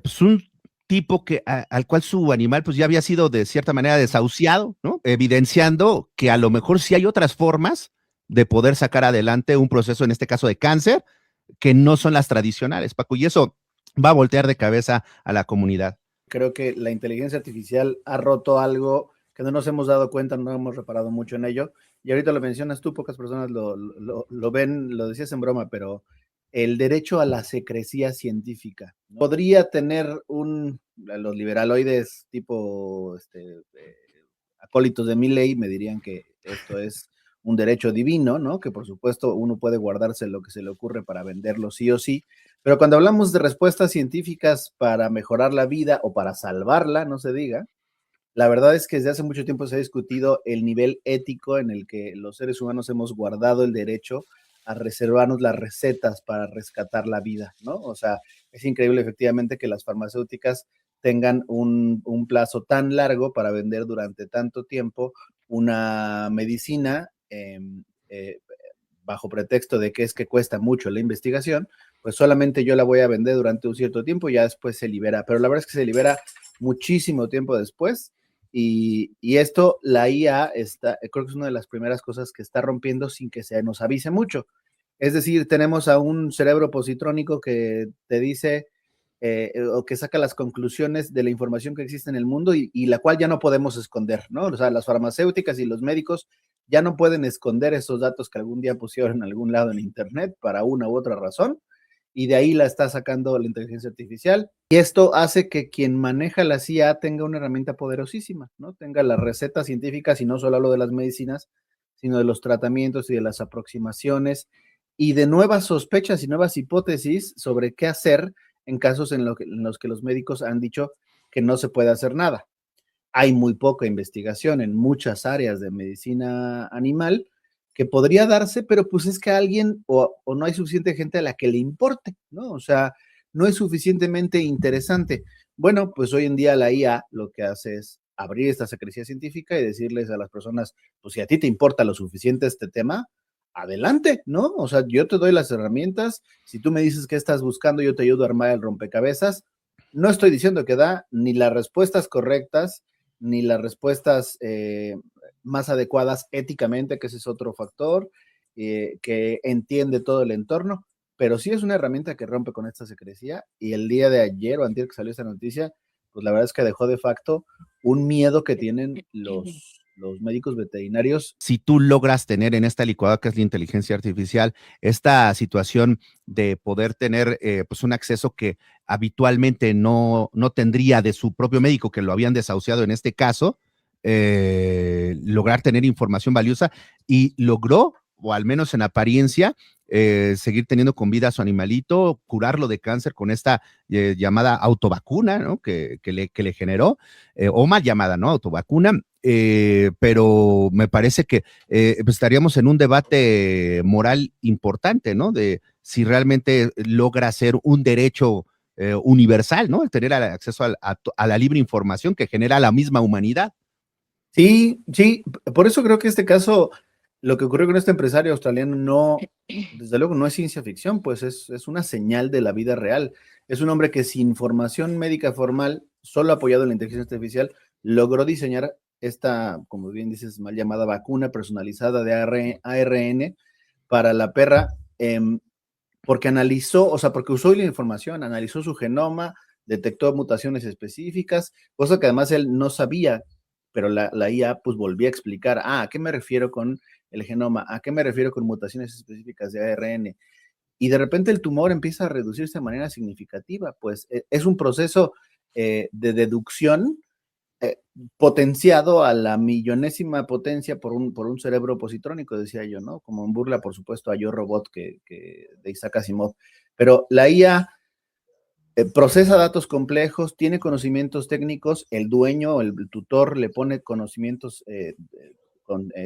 pues un tipo al cual su animal pues ya había sido de cierta manera desahuciado, ¿no? Evidenciando que a lo mejor sí hay otras formas de poder sacar adelante un proceso, en este caso de cáncer, que no son las tradicionales, Paco, y eso va a voltear de cabeza a la comunidad. Creo que la inteligencia artificial ha roto algo que no nos hemos dado cuenta, no hemos reparado mucho en ello, y ahorita lo mencionas tú, pocas personas lo ven, lo decías en broma, pero el derecho a la secrecía científica. Podría tener los liberaloides tipo acólitos de Milei me dirían que esto es un derecho divino, ¿no? Que por supuesto uno puede guardarse lo que se le ocurre para venderlo sí o sí, pero cuando hablamos de respuestas científicas para mejorar la vida o para salvarla, no se diga, la verdad es que desde hace mucho tiempo se ha discutido el nivel ético en el que los seres humanos hemos guardado el derecho a reservarnos las recetas para rescatar la vida, ¿no? O sea, es increíble efectivamente que las farmacéuticas tengan un plazo tan largo para vender durante tanto tiempo una medicina bajo pretexto de que es que cuesta mucho la investigación, pues solamente yo la voy a vender durante un cierto tiempo y ya después se libera. Pero la verdad es que se libera muchísimo tiempo después y esto, la IA, creo que es una de las primeras cosas que está rompiendo sin que se nos avise mucho. Es decir, tenemos a un cerebro positrónico que te dice o que saca las conclusiones de la información que existe en el mundo y la cual ya no podemos esconder, ¿no? O sea, las farmacéuticas y los médicos ya no pueden esconder esos datos que algún día pusieron en algún lado en Internet para una u otra razón, y de ahí la está sacando la inteligencia artificial. Y esto hace que quien maneja la CIA tenga una herramienta poderosísima, ¿no? Tenga las recetas científicas, y no solo hablo de las medicinas, sino de los tratamientos y de las aproximaciones y de nuevas sospechas y nuevas hipótesis sobre qué hacer en casos en los que los médicos han dicho que no se puede hacer nada. Hay muy poca investigación en muchas áreas de medicina animal que podría darse, pero pues es que a alguien o no hay suficiente gente a la que le importe, ¿no? O sea, no es suficientemente interesante. Bueno, pues hoy en día la IA lo que hace es abrir esta secrecía científica y decirles a las personas, pues si a ti te importa lo suficiente este tema, adelante, ¿no? O sea, yo te doy las herramientas, si tú me dices qué estás buscando, yo te ayudo a armar el rompecabezas. No estoy diciendo que da ni las respuestas correctas, ni las respuestas más adecuadas éticamente, que ese es otro factor, que entiende todo el entorno, pero sí es una herramienta que rompe con esta secrecía, y el día de ayer o antes que salió esta noticia, pues la verdad es que dejó de facto un miedo que tienen los médicos veterinarios. Si tú logras tener en esta licuadora que es la inteligencia artificial, esta situación de poder tener pues un acceso que habitualmente no tendría de su propio médico, que lo habían desahuciado en este caso, lograr tener información valiosa, y logró, o al menos en apariencia, seguir teniendo con vida a su animalito, curarlo de cáncer con esta llamada autovacuna, ¿no? que le generó, o mal llamada, ¿no? Autovacuna. Pero me parece que pues estaríamos en un debate moral importante, ¿no? De si realmente logra ser un derecho universal, ¿no? El tener acceso a la libre información que genera la misma humanidad. Sí, sí, por eso creo que este caso, lo que ocurrió con este empresario australiano, no, desde luego no es ciencia ficción, pues es una señal de la vida real. Es un hombre que sin formación médica formal, solo apoyado en la inteligencia artificial, logró diseñar esta, como bien dices, mal llamada vacuna personalizada de ARN para la perra, porque analizó, o sea, porque usó la información, analizó su genoma, detectó mutaciones específicas, cosa que además él no sabía, pero la IA pues volvió a explicar, ¿a qué me refiero con el genoma? ¿A qué me refiero con mutaciones específicas de ARN? Y de repente el tumor empieza a reducirse de manera significativa, pues es un proceso de deducción potenciado a la millonésima potencia por un cerebro positrónico, decía yo, ¿no? Como en burla, por supuesto, a Yo Robot de Isaac Asimov. Pero la IA procesa datos complejos, tiene conocimientos técnicos, el dueño, el tutor le pone conocimientos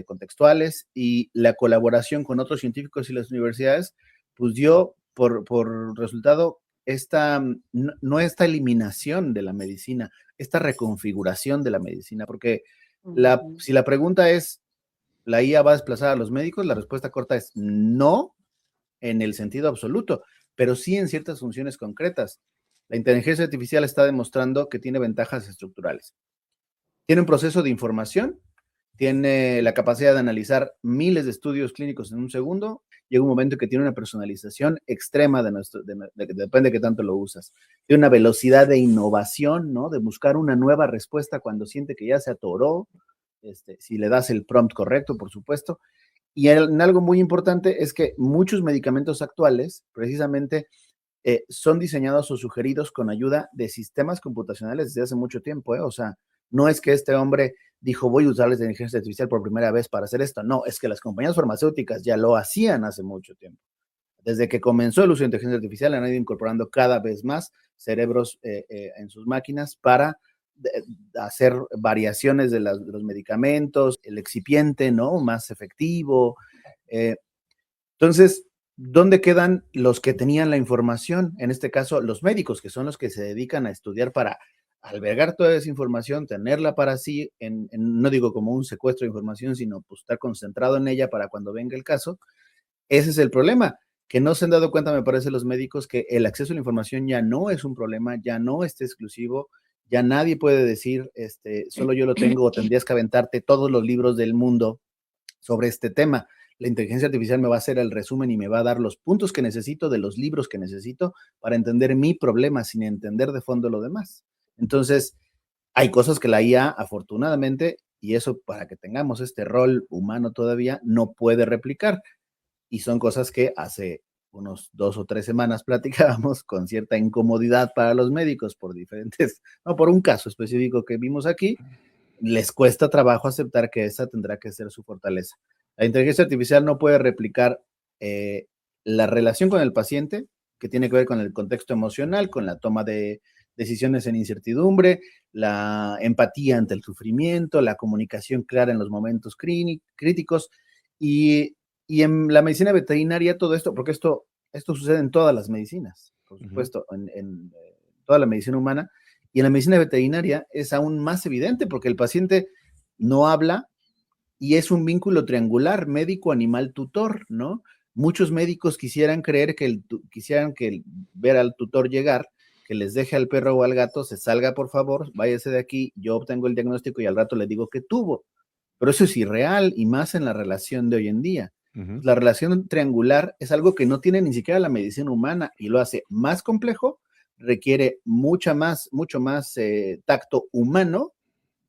contextuales, y la colaboración con otros científicos y las universidades, pues dio por resultado no esta eliminación de la medicina, esta reconfiguración de la medicina, porque si la pregunta es, ¿la IA va a desplazar a los médicos? La respuesta corta es no, en el sentido absoluto, pero sí en ciertas funciones concretas. La inteligencia artificial está demostrando que tiene ventajas estructurales. Tiene un proceso de información, tiene la capacidad de analizar miles de estudios clínicos en un segundo. Llega un momento que tiene una personalización extrema depende de qué tanto lo usas. Tiene una velocidad de innovación, ¿no? De buscar una nueva respuesta cuando siente que ya se atoró, si le das el prompt correcto, por supuesto. Y en algo muy importante es que muchos medicamentos actuales, precisamente, son diseñados o sugeridos con ayuda de sistemas computacionales desde hace mucho tiempo, ¿eh? O sea, no es que este hombre dijo, voy a usar la inteligencia artificial por primera vez para hacer esto. No, es que las compañías farmacéuticas ya lo hacían hace mucho tiempo. Desde que comenzó el uso de inteligencia artificial, han ido incorporando cada vez más cerebros en sus máquinas para hacer variaciones de los medicamentos, el excipiente, ¿no? Más efectivo. Entonces, ¿dónde quedan los que tenían la información? En este caso, los médicos, que son los que se dedican a estudiar para albergar toda esa información, tenerla para sí, no digo como un secuestro de información, sino pues estar concentrado en ella para cuando venga el caso. Ese es el problema, que no se han dado cuenta, me parece, los médicos, que el acceso a la información ya no es un problema, ya no es exclusivo, ya nadie puede decir, solo yo lo tengo, o tendrías que aventarte todos los libros del mundo sobre este tema. La inteligencia artificial me va a hacer el resumen y me va a dar los puntos que necesito de los libros que necesito para entender mi problema sin entender de fondo lo demás. Entonces, hay cosas que la IA, afortunadamente, y eso para que tengamos este rol humano todavía, no puede replicar. Y son cosas que hace unos 2 o 3 semanas platicábamos con cierta incomodidad para los médicos por diferentes, no, por un caso específico que vimos aquí, les cuesta trabajo aceptar que esa tendrá que ser su fortaleza. La inteligencia artificial no puede replicar la relación con el paciente, que tiene que ver con el contexto emocional, con la toma de decisiones en incertidumbre, la empatía ante el sufrimiento, la comunicación clara en los momentos críticos y en la medicina veterinaria todo esto, porque esto sucede en todas las medicinas, por supuesto, en toda la medicina humana, y en la medicina veterinaria es aún más evidente porque el paciente no habla y es un vínculo triangular, médico, animal, tutor, ¿no? Muchos médicos quisieran creer quisieran ver al tutor llegar, que les deje al perro o al gato, se salga por favor, váyase de aquí, yo obtengo el diagnóstico y al rato le digo que tuvo. Pero eso es irreal y más en la relación de hoy en día. La relación triangular es algo que no tiene ni siquiera la medicina humana y lo hace más complejo, requiere mucho más tacto humano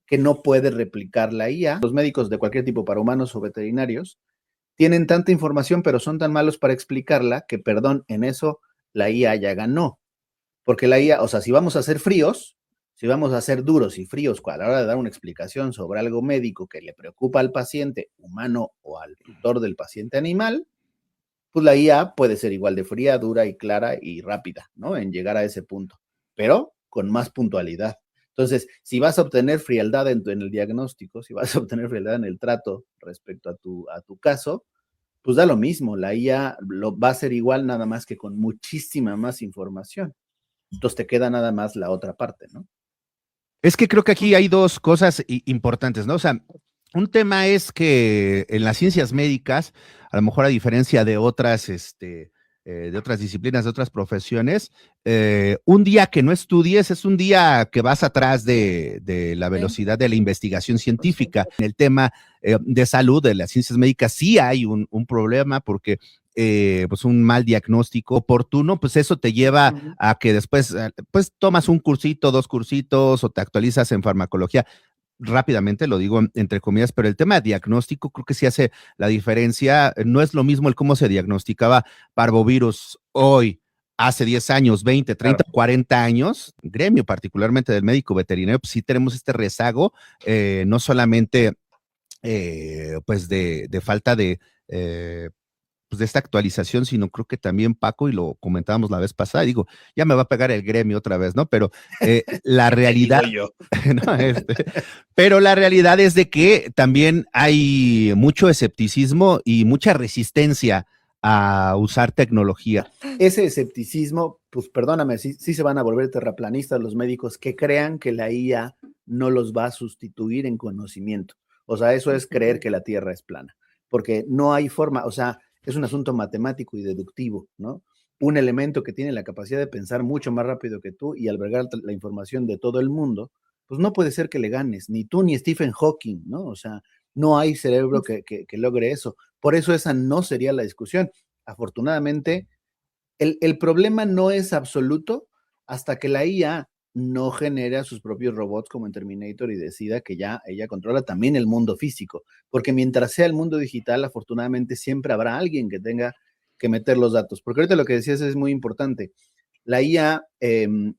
que no puede replicar la IA. Los médicos de cualquier tipo, para humanos o veterinarios, tienen tanta información, pero son tan malos para explicarla que, perdón, en eso la IA ya ganó. Porque la IA, o sea, si vamos a ser fríos, si vamos a ser duros y fríos a la hora de dar una explicación sobre algo médico que le preocupa al paciente humano o al tutor del paciente animal, pues la IA puede ser igual de fría, dura y clara y rápida, ¿no? En llegar a ese punto, pero con más puntualidad. Entonces, si vas a obtener frialdad en el diagnóstico, si vas a obtener frialdad en el trato respecto a tu caso, pues da lo mismo, la IA va a ser igual, nada más que con muchísima más información. Entonces te queda nada más la otra parte, ¿no? Es que creo que aquí hay dos cosas importantes, ¿no? O sea, un tema es que en las ciencias médicas, a lo mejor a diferencia de otras disciplinas, de otras profesiones, un día que no estudies es un día que vas atrás de la velocidad de la investigación científica. En el tema de salud, de las ciencias médicas, sí hay un problema porque pues un mal diagnóstico oportuno, pues eso te lleva a que después, pues tomas un cursito, dos cursitos o te actualizas en farmacología rápidamente, lo digo entre comillas, pero el tema de diagnóstico creo que sí hace la diferencia. No es lo mismo el cómo se diagnosticaba parvovirus hoy, hace 10 años, 20, 30, claro, 40 años, gremio particularmente del médico veterinario, pues sí tenemos este rezago, no solamente pues de falta pues de esta actualización, sino creo que también Paco, y lo comentábamos la vez pasada, digo, ya me va a pegar el gremio otra vez, ¿no? Pero la realidad, ¿no? Pero la realidad es de que también hay mucho escepticismo y mucha resistencia a usar tecnología. Ese escepticismo, pues perdóname, sí se van a volver terraplanistas los médicos que crean que la IA no los va a sustituir en conocimiento. O sea, eso es creer que la Tierra es plana, porque no hay forma, o sea, es un asunto matemático y deductivo, ¿no? un elemento que tiene la capacidad de pensar mucho más rápido que tú y albergar la información de todo el mundo, pues no puede ser que le ganes, ni tú ni Stephen Hawking, ¿no? O sea, no hay cerebro que logre eso. Por eso esa no sería la discusión. Afortunadamente, el problema no es absoluto hasta que la IA no genere a sus propios robots como en Terminator y decida que ya ella controla también el mundo físico, porque mientras sea el mundo digital, afortunadamente siempre habrá alguien que tenga que meter los datos, porque ahorita lo que decías es muy importante. La IA, en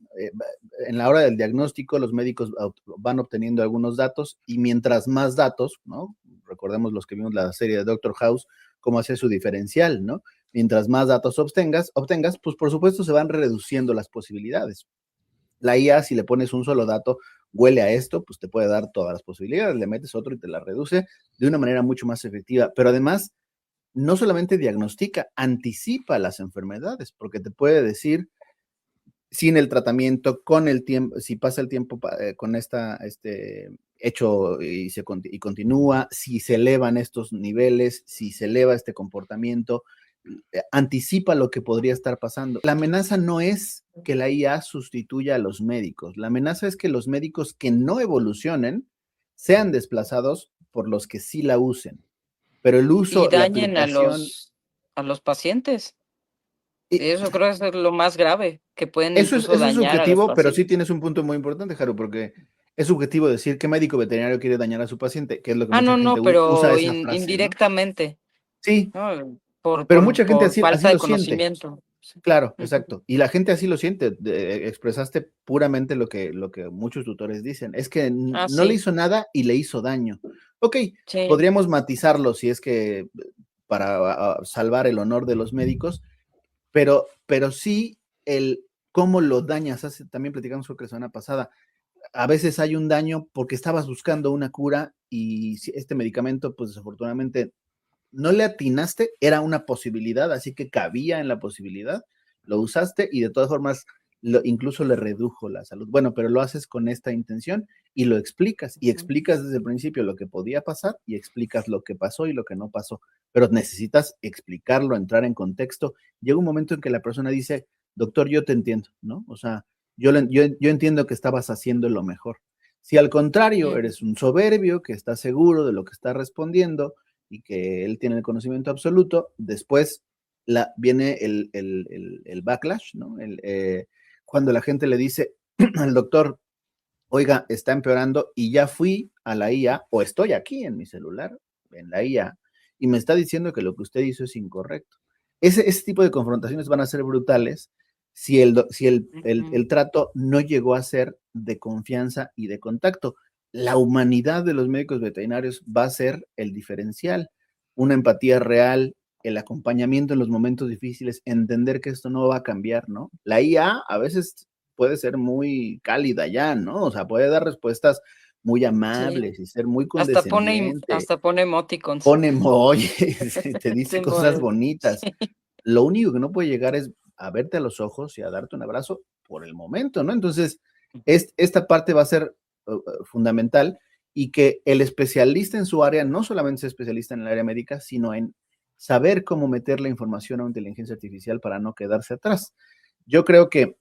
la hora del diagnóstico, los médicos van obteniendo algunos datos y mientras más datos, ¿no? Recordemos los que vimos la serie de Doctor House, cómo hace su diferencial, ¿no? Mientras más datos obtengas, pues por supuesto se van reduciendo las posibilidades. La IA, si le pones un solo dato, huele a esto, pues te puede dar todas las posibilidades, le metes otro y te la reduce de una manera mucho más efectiva, pero además no solamente diagnostica, anticipa las enfermedades, porque te puede decir sin el tratamiento, con el tiempo, si pasa el tiempo con este hecho y continúa, si se elevan estos niveles, si se eleva este comportamiento, anticipa lo que podría estar pasando. La amenaza no es que la IA sustituya a los médicos, la amenaza es que los médicos que no evolucionen sean desplazados por los que sí la usen. Pero el Y uso, la dañen aplicación... a los pacientes. Eso creo que es lo más grave, que pueden Eso incluso es dañar a los subjetivo, pero sí pacientes. tienes un punto muy importante, Jaro, porque es subjetivo decir qué médico veterinario quiere dañar a su paciente, que es lo que mucha No, gente no, usa pero esa frase, ¿no? indirectamente, Sí, ¿no? pero mucha gente Por así falta de lo siente. conocimiento. Sí. Claro, Ujú. exacto. Y la gente así lo siente. Expresaste puramente lo que muchos tutores dicen. Es que no le Sí, hizo nada y le hizo daño. Ok, sí. podríamos matizarlo si es que para salvar el honor de los médicos, pero sí el cómo lo dañas. También platicamos creo que la semana pasada. A veces hay un daño porque estabas buscando una cura y este medicamento, pues desafortunadamente no le atinaste, era una posibilidad, así que cabía en la posibilidad, lo usaste y de todas formas incluso le redujo la salud. Bueno, pero lo haces con esta intención y lo explicas, y explicas desde el principio lo que podía pasar y explicas lo que pasó y lo que no pasó, pero necesitas explicarlo, entrar en contexto. Llega un momento en que la persona dice, doctor, yo te entiendo, ¿no? O sea, yo entiendo que estabas haciendo lo mejor. Si al contrario eres un soberbio que está seguro de lo que está respondiendo, y que él tiene el conocimiento absoluto, después viene el backlash, ¿no? Cuando la gente le dice al doctor, oiga, está empeorando y ya fui a la IA o estoy aquí en mi celular, en la IA, y me está diciendo que lo que usted hizo es incorrecto. Ese tipo de confrontaciones van a ser brutales si el trato no llegó a ser de confianza y de contacto. La humanidad de los médicos veterinarios va a ser el diferencial, una empatía real, el acompañamiento en los momentos difíciles, entender que esto no va a cambiar, ¿no? La IA a veces puede ser muy cálida ya, ¿no? O sea, puede dar respuestas muy amables Sí. y ser muy condescendiente, Hasta pone emoticons. pone emojis, te dice cosas Símbolos. bonitas. Sí. Lo único que no puede llegar es a verte a los ojos y a darte un abrazo por el momento, ¿no? Entonces, esta parte va a ser fundamental y que el especialista en su área no solamente sea especialista en el área médica, sino en saber cómo meter la información a una inteligencia artificial para no quedarse atrás. Yo creo que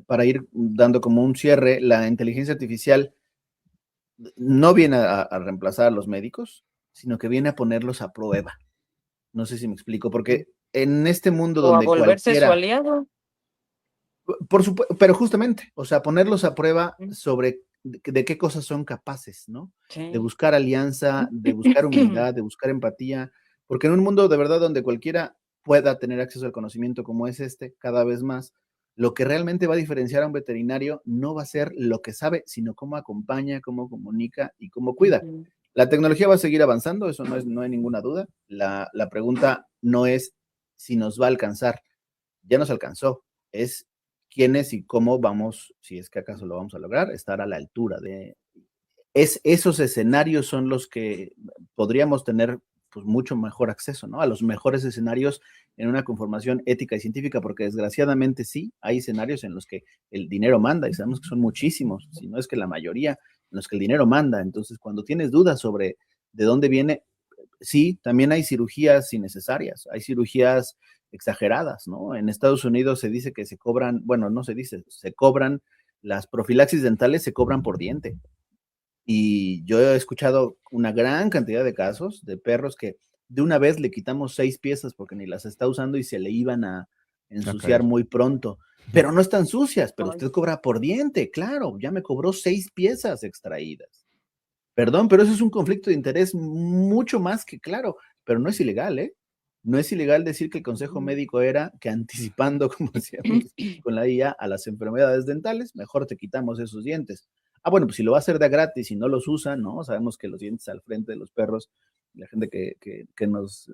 para ir dando como un cierre, la inteligencia artificial no viene a reemplazar a los médicos, sino que viene a ponerlos a prueba. No sé si me explico, porque en este mundo O a donde volverse su cualquiera, aliado. por supuesto, pero justamente, o sea, ponerlos a prueba sobre de qué cosas son capaces, ¿no? De Sí. buscar alianza, de buscar humildad, de buscar empatía, porque en un mundo de verdad donde cualquiera pueda tener acceso al conocimiento como es cada vez más, lo que realmente va a diferenciar a un veterinario no va a ser lo que sabe, sino cómo acompaña, cómo comunica y cómo cuida. La tecnología va a seguir avanzando, eso no hay ninguna duda. La pregunta no es si nos va a alcanzar, ya nos alcanzó, es quiénes y cómo vamos, si es que acaso lo vamos a lograr, estar a la altura de... esos escenarios son los que podríamos tener pues mucho mejor acceso, ¿no? A los mejores escenarios en una conformación ética y científica, porque desgraciadamente sí, hay escenarios en los que el dinero manda, y sabemos que son muchísimos, si no es que la mayoría, en los que el dinero manda. Entonces, cuando tienes dudas sobre de dónde viene, sí, también hay cirugías innecesarias, hay cirugías exageradas, ¿no? En Estados Unidos se dice que se cobran, bueno, no se dice, se cobran, las profilaxis dentales se cobran por diente. Y yo he escuchado una gran cantidad de casos de perros que de una vez le quitamos 6 piezas porque ni las está usando y se le iban a ensuciar muy pronto. Pero no están sucias, pero usted cobra por diente, claro, ya me cobró 6 piezas extraídas. Perdón, pero eso es un conflicto de interés mucho más que claro, pero no es ilegal, ¿eh? No es ilegal decir que el consejo médico era que anticipando, como decíamos, con la IA a las enfermedades dentales, mejor te quitamos esos dientes. Ah, bueno, pues si lo va a hacer de gratis y no los usan, ¿no? Sabemos que los dientes al frente de los perros, la gente que nos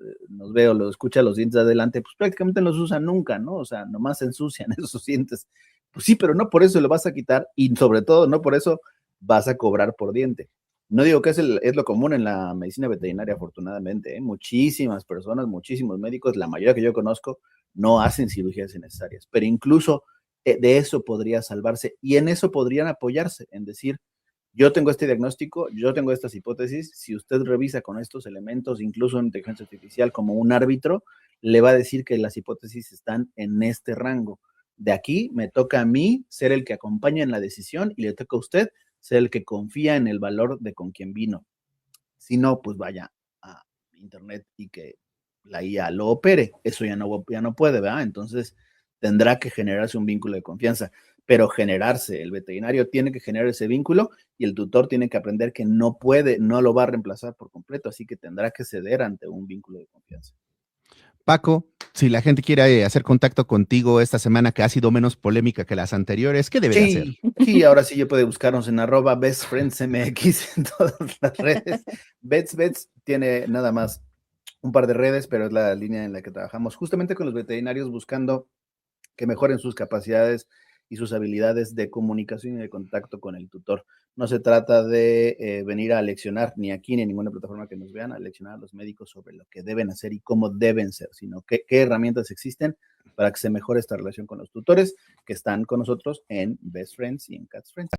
ve o lo escucha, los dientes de adelante, pues prácticamente no los usan nunca, ¿no? O sea, nomás se ensucian esos dientes. Pues sí, pero no por eso lo vas a quitar y sobre todo no por eso vas a cobrar por diente. No digo que es lo común en la medicina veterinaria, afortunadamente, ¿eh? Muchísimas personas, muchísimos médicos, la mayoría que yo conozco, no hacen cirugías innecesarias, pero incluso de eso podría salvarse y en eso podrían apoyarse, en decir, yo tengo este diagnóstico, yo tengo estas hipótesis, si usted revisa con estos elementos, incluso en inteligencia artificial como un árbitro, le va a decir que las hipótesis están en este rango. De aquí me toca a mí ser el que acompaña en la decisión y le toca a usted ser el que confía en el valor de con quien vino. Si no, pues vaya a internet y que la IA lo opere. Eso ya no puede, ¿verdad? Entonces tendrá que generarse un vínculo de confianza, pero generarse, el veterinario tiene que generar ese vínculo y el tutor tiene que aprender que no puede, no lo va a reemplazar por completo, así que tendrá que ceder ante un vínculo de confianza. Paco, si la gente quiere hacer contacto contigo esta semana que ha sido menos polémica que las anteriores, ¿qué debe de hacer? Sí, ahora sí ya puede buscarnos en @bestfriendsmx en todas las redes. Bets tiene nada más un par de redes, pero es la línea en la que trabajamos justamente con los veterinarios buscando que mejoren sus capacidades y sus habilidades de comunicación y de contacto con el tutor. No se trata de venir a leccionar ni aquí ni en ninguna plataforma que nos vean, a leccionar a los médicos sobre lo que deben hacer y cómo deben ser, sino qué herramientas existen para que se mejore esta relación con los tutores que están con nosotros en Best Friends y en Cats Friends.